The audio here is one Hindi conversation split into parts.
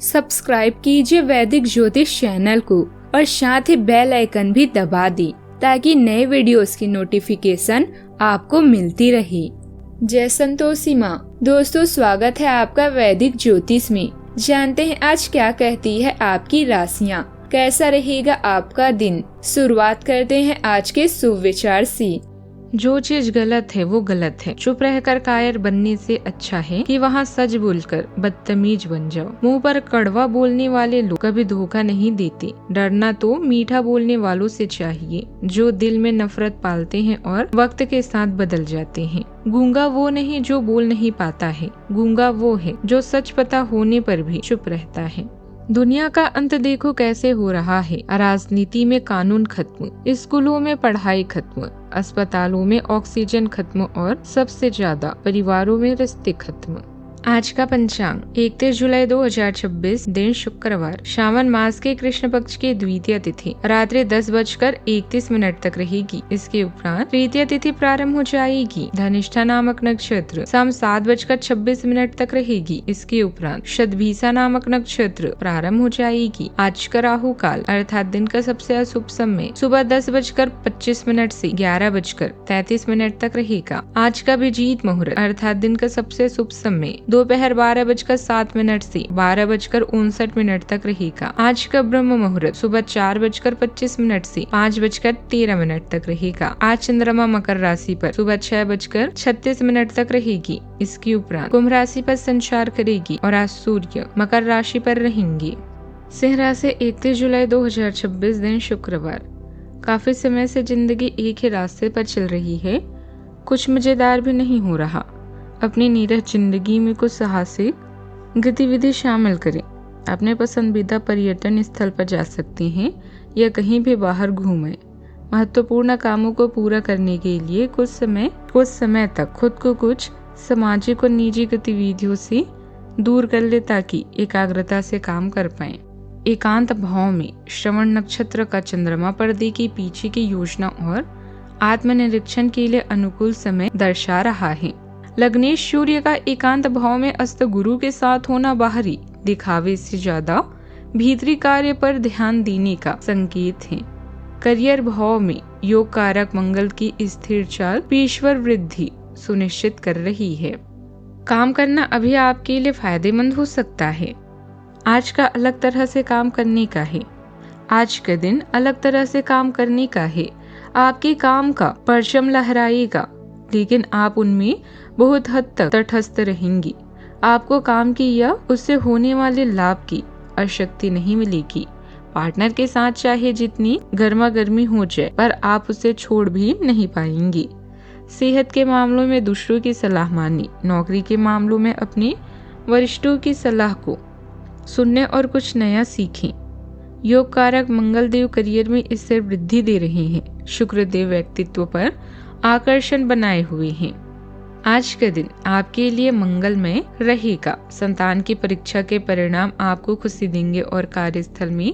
सब्सक्राइब कीजिए वैदिक ज्योतिष चैनल को और साथ ही बेल आइकन भी दबा दी ताकि नए वीडियोस की नोटिफिकेशन आपको मिलती रहे। जय संतोषी माँ। दोस्तों, स्वागत है आपका वैदिक ज्योतिष में। जानते हैं आज क्या कहती है आपकी राशियाँ, कैसा रहेगा आपका दिन। शुरुआत करते हैं आज के शुभ विचार से। जो चीज गलत है वो गलत है। चुप रहकर कायर बनने से अच्छा है कि वहाँ सच बोलकर बदतमीज बन जाओ। मुंह पर कड़वा बोलने वाले लोग कभी धोखा नहीं देते। डरना तो मीठा बोलने वालों से चाहिए जो दिल में नफरत पालते हैं और वक्त के साथ बदल जाते हैं। गूंगा वो नहीं जो बोल नहीं पाता है, गूंगा वो है जो सच पता होने पर भी चुप रहता है। दुनिया का अंत देखो कैसे हो रहा है। राजनीति में कानून खत्म, स्कूलों में पढ़ाई खत्म, अस्पतालों में ऑक्सीजन खत्म और सबसे ज्यादा परिवारों में रिश्ते खत्म। आज का पंचांग 31 जुलाई 2026, दिन शुक्रवार, श्रावण मास के कृष्ण पक्ष की द्वितीय तिथि रात्रि 10:31 तक रहेगी। इसके उपरांत तृतीय तिथि प्रारंभ हो जाएगी। धनिष्ठा नामक नक्षत्र शाम 7:26 तक रहेगी। इसके उपरांत शतभिषा नामक नक्षत्र प्रारंभ हो जाएगी। आज का राहु काल अर्थात दिन का सबसे अशुभ समय सुबह 10:25 से 11:33 तक रहेगा। आज का अभिजीत मुहूर्त अर्थात दिन का सबसे शुभ समय दोपहर 12:07 से 12:59 तक रहेगा। आज का ब्रह्म मुहूर्त सुबह 4:25 से 5:13 तक रहेगा। आज चंद्रमा मकर राशि पर सुबह 6:36 तक रहेगी। इसके उपरांत कुंभ राशि पर संचार करेगी और आज सूर्य मकर राशि पर रहेंगे। सिंह राशि 31 जुलाई 2026, दिन शुक्रवार। काफी समय से जिंदगी एक ही रास्ते पर चल रही है, कुछ मजेदार भी नहीं हो रहा। अपनी नीरस जिंदगी में कुछ साहसिक गतिविधि शामिल करें। अपने पसंदीदा पर्यटन स्थल पर जा सकते हैं या कहीं भी बाहर घूमें। महत्वपूर्ण कामों को पूरा करने के लिए कुछ समय तक खुद को कुछ सामाजिक और निजी गतिविधियों से दूर कर ले ताकि एकाग्रता से काम कर पाएं। एकांत भाव में श्रवण नक्षत्र का चंद्रमा पर्दे के पीछे की योजना और आत्मनिरीक्षण के लिए अनुकूल समय दर्शा रहा है। लग्नेश सूर्य का एकांत भाव में अस्त गुरु के साथ होना बाहरी दिखावे से ज्यादा भीतरी कार्य पर ध्यान देने का संकेत है। करियर भाव में योग कारक मंगल की स्थिर चाल पेशवर वृद्धि सुनिश्चित कर रही है। काम करना अभी आपके लिए फायदेमंद हो सकता है। आज का अलग तरह से काम करने का है। आज का दिन अलग तरह से काम करने का है। आपके काम का परचम लहराएगा, लेकिन आप उनमें बहुत हद तक तटस्थ रहेंगी। आपको काम की या उससे होने वाले लाभ की आसक्ति नहीं मिलेगी। पार्टनर के साथ चाहे जितनी गर्मा गर्मी हो जाए पर आप उसे छोड़ भी नहीं पाएंगी। सेहत के मामलों में दूसरों की सलाह मानी। नौकरी के मामलों में अपने वरिष्ठों की सलाह को सुनने और कुछ नया सीखें। योग कारक मंगल देव करियर में इससे वृद्धि दे रहे हैं। शुक्र देव व्यक्तित्व पर आकर्षण बनाए हुए हैं। आज का दिन आपके लिए मंगलमय रहेगा। संतान की परीक्षा के परिणाम आपको खुशी देंगे और कार्यस्थल में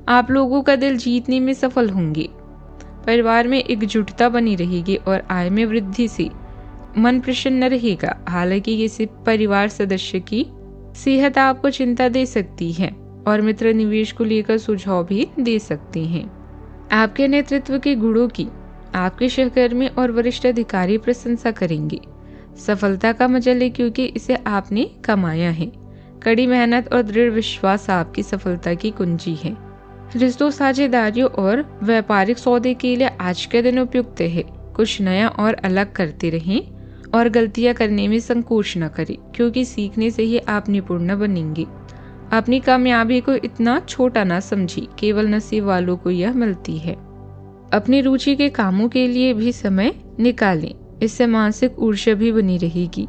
आप लोगों का दिल जीतने में सफल होंगे। परिवार में एकजुटता बनी रहेगी और आय में वृद्धि से मन प्रसन्न रहेगा। हालांकि किसी परिवार सदस्य की सेहत आपको चिंता दे सकती है और मित्र निवेश को लेकर सुझाव भी दे सकते हैं। आपके नेतृत्व के गुणों की आपके सहकर्मी और वरिष्ठ अधिकारी प्रशंसा करेंगे। सफलता का मजा ले क्योंकि इसे आपने कमाया है। कड़ी मेहनत और दृढ़ विश्वास आपकी सफलता की कुंजी है। रिश्तों, साझेदारियों और व्यापारिक सौदे के लिए आज का दिन उपयुक्त है। कुछ नया और अलग करते रहें और गलतियां करने में संकोच न करें क्योंकि सीखने से ही आप निपुण बनेंगे। अपनी कामयाबी को इतना छोटा न समझिए, केवल नसीब वालों को यह मिलती है। अपनी रुचि के कामों के लिए भी समय निकालें, इससे मानसिक ऊर्जा भी बनी रहेगी।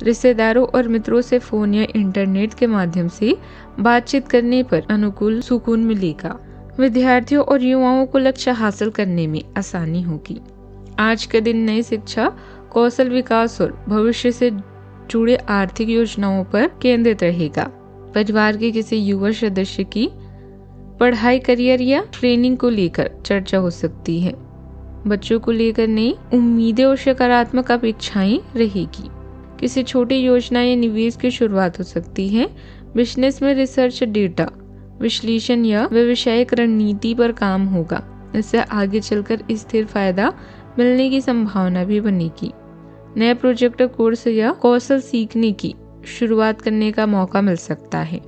रिश्तेदारों और मित्रों से फोन या इंटरनेट के माध्यम से बातचीत करने पर अनुकूल सुकून मिलेगा। विद्यार्थियों और युवाओं को लक्ष्य हासिल करने में आसानी होगी। आज का दिन नई शिक्षा, कौशल विकास और भविष्य से जुड़े आर्थिक योजनाओं पर केंद्रित रहेगा। परिवार के किसी युवा सदस्य की पढ़ाई, करियर या ट्रेनिंग को लेकर चर्चा हो सकती है। बच्चों को लेकर नई उम्मीदें और सकारात्मक अपेक्षाएं रहेगी। किसी छोटी योजना या निवेश की शुरुआत हो सकती है। बिजनेस में रिसर्च, डेटा विश्लेषण या व्यवसायिक रणनीति पर काम होगा। इससे आगे चलकर स्थिर फायदा मिलने की संभावना भी बनेगी। नए प्रोजेक्ट, कोर्स या कौशल सीखने की शुरुआत करने का मौका मिल सकता है।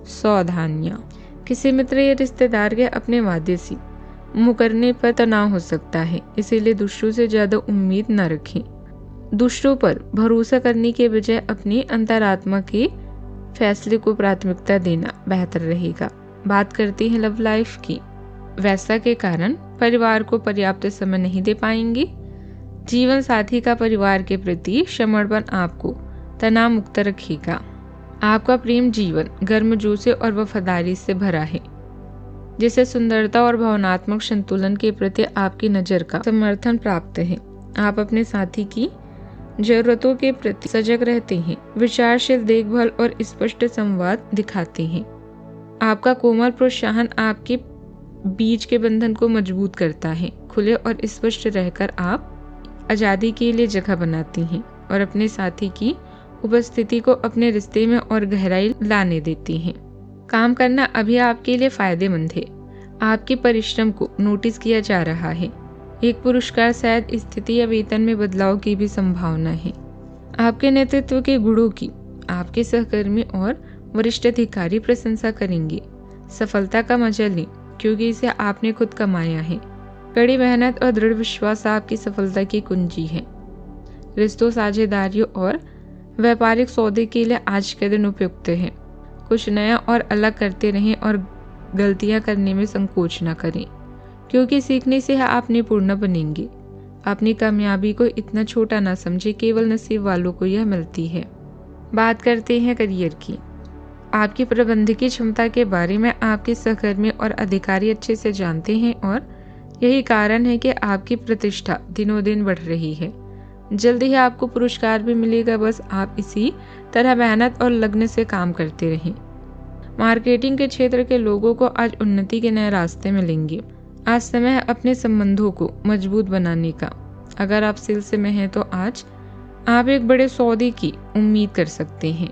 सावधानियां, किसी मित्र या रिश्तेदार के अपने वादे से मुकरने पर तनाव हो सकता है, इसीलिए दूसरों से ज्यादा उम्मीद न रखें। दूसरों पर भरोसा करने के बजाय अपनी अंतरात्मा के फैसले को प्राथमिकता देना बेहतर रहेगा। बात करते हैं लव लाइफ की। वैसा के कारण परिवार को पर्याप्त समय नहीं दे पाएंगे। जीवन साथी का परिवार के प्रति समर्पण आपको तनाव मुक्त रखेगा। आपका प्रेम जीवन गर्मजोशी और वफादारी से भरा है, जिसे सुंदरता और भावनात्मक संतुलन के प्रति आपकी नजर का समर्थन प्राप्त है। आप अपने साथी की जरूरतों के प्रति सजग रहते हैं, विचारशील देखभाल और स्पष्ट संवाद दिखाते हैं। आपका कोमल प्रोत्साहन आपके बीच के बंधन को मजबूत करता है। खुले और स्पष्ट रहकर आप आजादी के लिए जगह बनाती हैं और अपने साथी की उपस्थिति को अपने रिश्ते में और गहराई लाने देती हैं। काम करना अभी आपके लिए फायदेमंद है। आपके परिश्रम को नोटिस किया जा रहा है। एक पुरस्कार, शायद स्थिति या वेतन में बदलाव की भी संभावना है। आपके नेतृत्व के गुणों की आपके सहकर्मी और वरिष्ठ अधिकारी प्रशंसा करेंगे। सफलता का मजा लें, क्योंकि इसे आपने खुद कमाया है। कड़ी मेहनत और दृढ़ विश्वास आपकी सफलता की कुंजी है। रिश्तों, साझेदारियों और व्यापारिक सौदे के लिए आज के दिन उपयुक्त है। कुछ नया और अलग करते रहें और गलतियां करने में संकोच न करें, क्योंकि सीखने से आप निपुण बनेंगे। अपनी कामयाबी को इतना छोटा ना समझे, केवल नसीब वालों को यह मिलती है। बात करते हैं करियर की। आपकी प्रबंधकीय क्षमता के बारे में आपके सहकर्मी और अधिकारी अच्छे से जानते हैं और यही कारण है कि आपकी प्रतिष्ठा दिनों दिन बढ़ रही है। जल्द ही आपको पुरस्कार भी मिलेगा, बस आप इसी तरह मेहनत और लगन से काम करते रहें। मार्केटिंग के क्षेत्र के लोगों को आज उन्नति के नए रास्ते मिलेंगे। आज समय है अपने संबंधों को मजबूत बनाने का। अगर आप सेल्स में हैं तो आज आप एक बड़े सौदे की उम्मीद कर सकते हैं।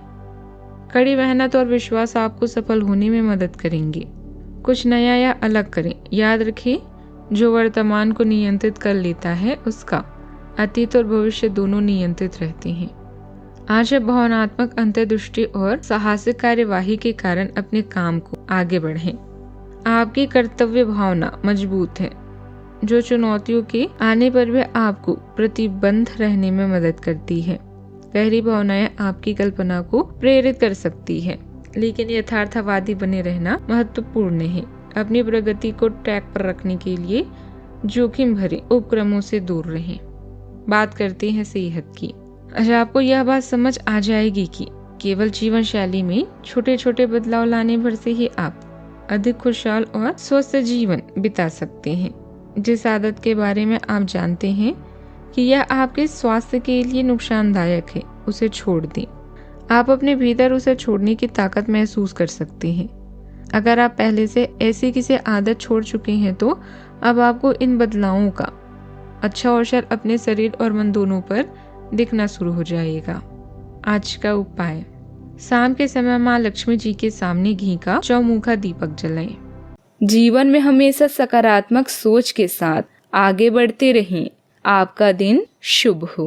कड़ी मेहनत और विश्वास आपको सफल होने में मदद करेंगे। कुछ नया या अलग करें। याद रखें, जो वर्तमान को नियंत्रित कर लेता है उसका अतीत और भविष्य दोनों नियंत्रित रहते हैं। आज आप भावनात्मक अंतर्दृष्टि और साहसिक कार्यवाही के कारण अपने काम को आगे बढ़ें। आपकी कर्तव्य भावना मजबूत है, जो चुनौतियों के आने पर भी आपको प्रतिबद्ध रहने में मदद करती है। गहरी भावनाएं आपकी कल्पना को प्रेरित कर सकती है, लेकिन यथार्थवादी बने रहना महत्वपूर्ण है। अपनी प्रगति को ट्रैक पर रखने के लिए जोखिम भरे उपक्रमों से दूर रहें। बात करते हैं सेहत की। अच्छा, आपको यह बात समझ आ जाएगी कि केवल जीवन शैली में छोटे छोटे बदलाव लाने भर से ही आप अधिक खुशहाल और स्वस्थ जीवन बिता सकते हैं। जिस आदत के बारे में आप जानते हैं कि यह आपके स्वास्थ्य के लिए नुकसानदायक है, उसे छोड़ दें। आप अपने भीतर उसे छोड़ने की ताकत महसूस कर सकते हैं। अगर आप पहले से ऐसी किसी आदत छोड़ चुके हैं तो अब आपको इन बदलावों का अच्छा असर अपने शरीर और मन दोनों पर दिखना शुरू हो जाएगा। आज का उपाय, शाम के समय माँ लक्ष्मी जी के सामने घी का चौमुखा दीपक जलाएं। जीवन में हमेशा सकारात्मक सोच के साथ आगे बढ़ते रहें। आपका दिन शुभ हो।